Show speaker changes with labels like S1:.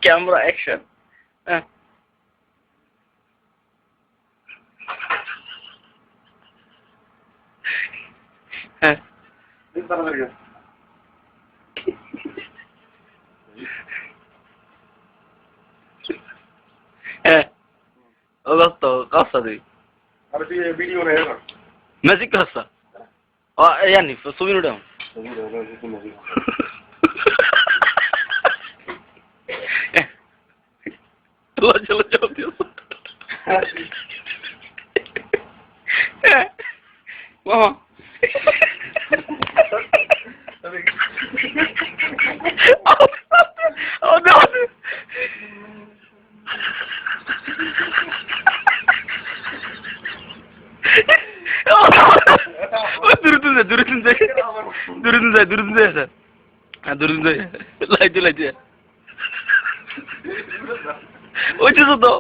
S1: Camera action. হ্যাঁ হ্যাঁ হ্যাঁ অগস্ত কষ্ট দিই ম্যাজিক কষ্ট ইয়ানি ছবি উঠাম চলো চলো চলো মামা durutun saya. Laju. Oh, itu tuh.